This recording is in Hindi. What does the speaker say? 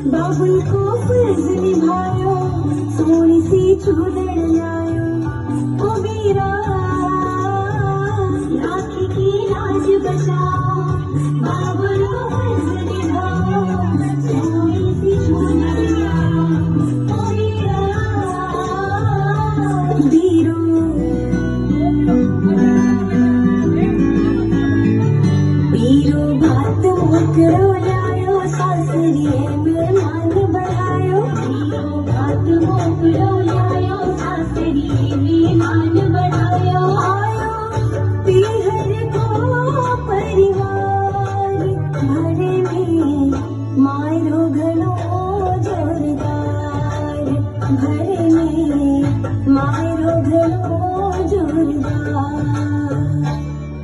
बाबुल को फर्ज निभायो, सोनी सी चूड़न लायो। ओ वीरा राखी की लाज बचाओ, बाबुल को फर्ज निभाओ, सोनी सी चूड़न लायो। ओ वीरा वीरो वीरो बात मोकरो लायो, सासरिए मेहमान बढ़ायो। वीरो बात मोकरो लायो, सासरिए मेहमान बढ़ायो। आयो पीहर को परिवार, घरे में मायरो घणो जोरदार, घरे में मायरो घणो जोरदार।